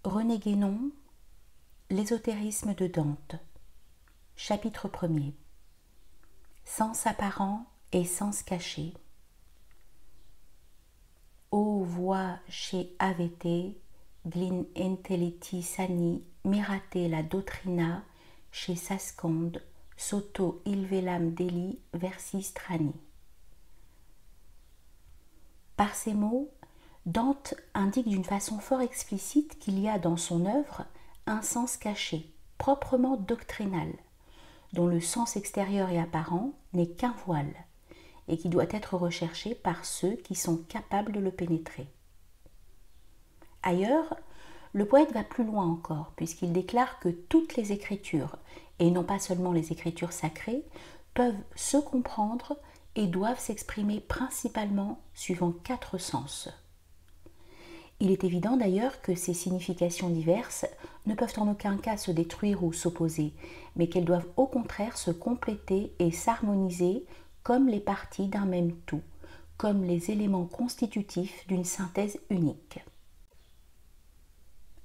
René Guénon, l'ésotérisme de Dante. Chapitre 1er. Sens apparent et sens caché. O voix chez avete, glin intelletti sani, mirate la dottrina, chez sasconde, sotto il velam deli versi strani. Par ces mots, Dante indique d'une façon fort explicite qu'il y a dans son œuvre un sens caché, proprement doctrinal, dont le sens extérieur et apparent n'est qu'un voile, et qui doit être recherché par ceux qui sont capables de le pénétrer. Ailleurs, le poète va plus loin encore, puisqu'il déclare que toutes les écritures, et non pas seulement les écritures sacrées, peuvent se comprendre et doivent s'exprimer principalement suivant 4 sens. Il est évident d'ailleurs que ces significations diverses ne peuvent en aucun cas se détruire ou s'opposer, mais qu'elles doivent au contraire se compléter et s'harmoniser comme les parties d'un même tout, comme les éléments constitutifs d'une synthèse unique.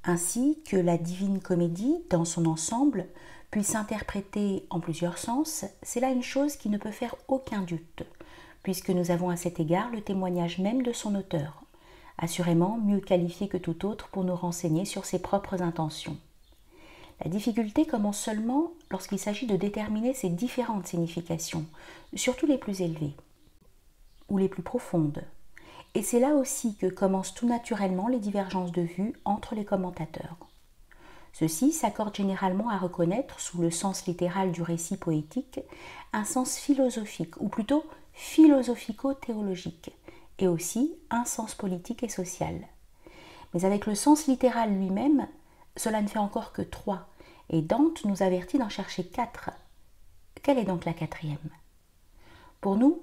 Ainsi que la Divine Comédie, dans son ensemble, puisse s'interpréter en plusieurs sens, c'est là une chose qui ne peut faire aucun doute, puisque nous avons à cet égard le témoignage même de son auteur, assurément mieux qualifié que tout autre pour nous renseigner sur ses propres intentions. La difficulté commence seulement lorsqu'il s'agit de déterminer ces différentes significations, surtout les plus élevées ou les plus profondes. Et c'est là aussi que commencent tout naturellement les divergences de vues entre les commentateurs. Ceux-ci s'accordent généralement à reconnaître, sous le sens littéral du récit poétique, un sens philosophique, ou plutôt philosophico-théologique, et aussi un sens politique et social. Mais avec le sens littéral lui-même, cela ne fait encore que 3, et Dante nous avertit d'en chercher 4. Quelle est donc la 4e ? Pour nous,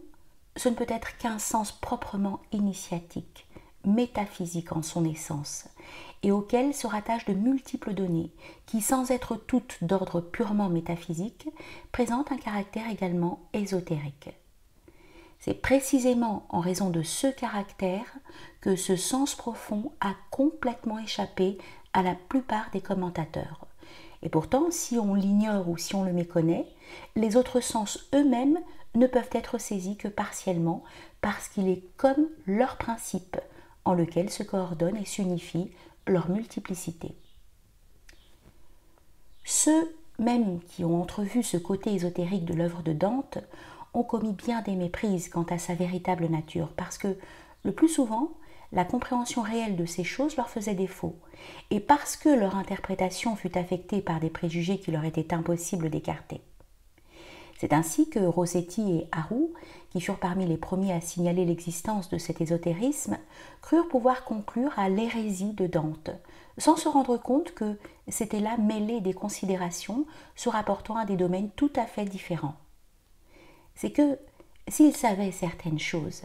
ce ne peut être qu'un sens proprement initiatique, métaphysique en son essence, et auquel se rattachent de multiples données, qui, sans être toutes d'ordre purement métaphysique, présentent un caractère également ésotérique. C'est précisément en raison de ce caractère que ce sens profond a complètement échappé à la plupart des commentateurs. Et pourtant, si on l'ignore ou si on le méconnaît, les autres sens eux-mêmes ne peuvent être saisis que partiellement parce qu'il est comme leur principe, en lequel se coordonne et s'unifie leur multiplicité. Ceux même qui ont entrevu ce côté ésotérique de l'œuvre de Dante ont commis bien des méprises quant à sa véritable nature, parce que, le plus souvent, la compréhension réelle de ces choses leur faisait défaut, et parce que leur interprétation fut affectée par des préjugés qu'il leur était impossible d'écarter. C'est ainsi que Rossetti et Arrou, qui furent parmi les premiers à signaler l'existence de cet ésotérisme, crurent pouvoir conclure à l'hérésie de Dante, sans se rendre compte que c'était là mêlé des considérations se rapportant à des domaines tout à fait différents. C'est que, s'ils savaient certaines choses,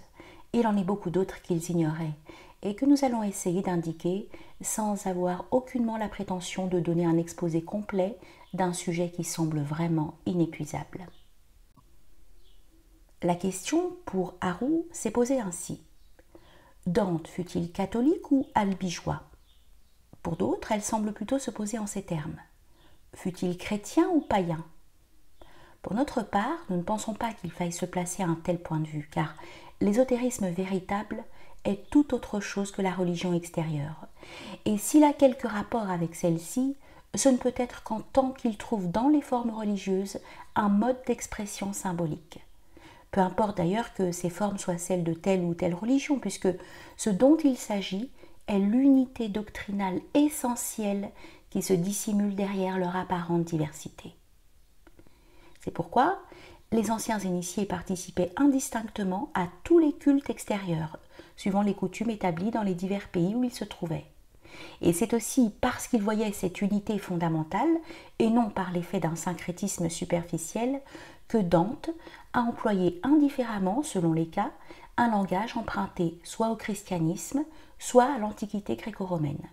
il en est beaucoup d'autres qu'ils ignoraient, et que nous allons essayer d'indiquer sans avoir aucunement la prétention de donner un exposé complet d'un sujet qui semble vraiment inépuisable. La question pour Arrou s'est posée ainsi. Dante fut-il catholique ou albigeois ? Pour d'autres, elle semble plutôt se poser en ces termes. Fut-il chrétien ou païen ? Pour notre part, nous ne pensons pas qu'il faille se placer à un tel point de vue, car l'ésotérisme véritable est tout autre chose que la religion extérieure. Et s'il a quelque rapport avec celle-ci, ce ne peut être qu'en tant qu'il trouve dans les formes religieuses un mode d'expression symbolique. Peu importe d'ailleurs que ces formes soient celles de telle ou telle religion, puisque ce dont il s'agit est l'unité doctrinale essentielle qui se dissimule derrière leur apparente diversité. C'est pourquoi les anciens initiés participaient indistinctement à tous les cultes extérieurs, suivant les coutumes établies dans les divers pays où ils se trouvaient. Et c'est aussi parce qu'ils voyaient cette unité fondamentale, et non par l'effet d'un syncrétisme superficiel, que Dante a employé indifféremment, selon les cas, un langage emprunté soit au christianisme, soit à l'Antiquité gréco-romaine.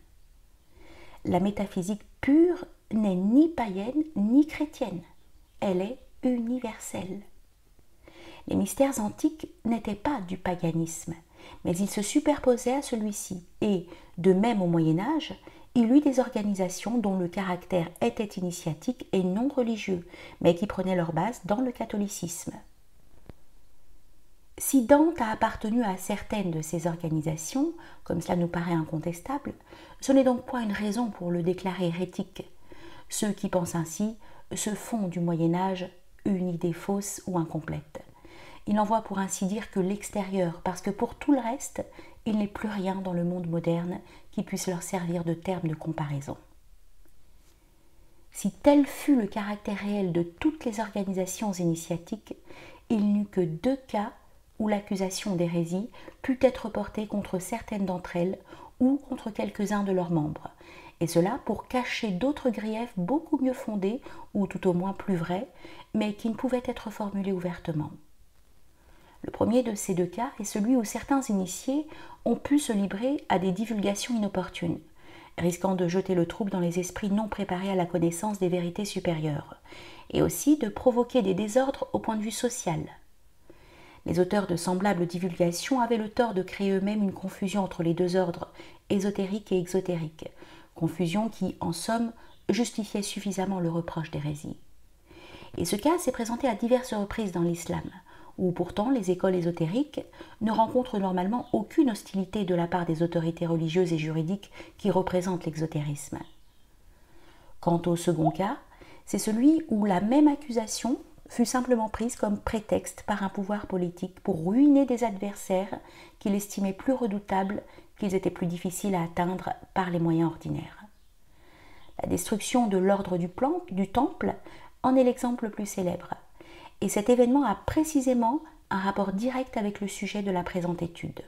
La métaphysique pure n'est ni païenne ni chrétienne. Elle est universelle. Les mystères antiques n'étaient pas du paganisme, mais ils se superposaient à celui-ci, et, de même au Moyen-Âge, il eut des organisations dont le caractère était initiatique et non religieux, mais qui prenaient leur base dans le catholicisme. Si Dante a appartenu à certaines de ces organisations, comme cela nous paraît incontestable, ce n'est donc point une raison pour le déclarer hérétique. Ceux qui pensent ainsi se font du Moyen-Âge une idée fausse ou incomplète. Ils n'en voient pour ainsi dire que l'extérieur, parce que pour tout le reste, il n'est plus rien dans le monde moderne qui puisse leur servir de terme de comparaison. Si tel fut le caractère réel de toutes les organisations initiatiques, il n'y eut que 2 cas où l'accusation d'hérésie put être portée contre certaines d'entre elles ou contre quelques-uns de leurs membres, et cela pour cacher d'autres griefs beaucoup mieux fondés ou tout au moins plus vrais, mais qui ne pouvaient être formulés ouvertement. Le premier de ces 2 cas est celui où certains initiés ont pu se livrer à des divulgations inopportunes, risquant de jeter le trouble dans les esprits non préparés à la connaissance des vérités supérieures, et aussi de provoquer des désordres au point de vue social. Les auteurs de semblables divulgations avaient le tort de créer eux-mêmes une confusion entre les 2 ordres, ésotérique et exotérique, confusion qui, en somme, justifiait suffisamment le reproche d'hérésie. Et ce cas s'est présenté à diverses reprises dans l'islam, où pourtant les écoles ésotériques ne rencontrent normalement aucune hostilité de la part des autorités religieuses et juridiques qui représentent l'exotérisme. Quant au second cas, c'est celui où la même accusation fut simplement prise comme prétexte par un pouvoir politique pour ruiner des adversaires qu'il estimait plus redoutables, qu'ils étaient plus difficiles à atteindre par les moyens ordinaires. La destruction de l'ordre du Temple en est l'exemple le plus célèbre, et cet événement a précisément un rapport direct avec le sujet de la présente étude.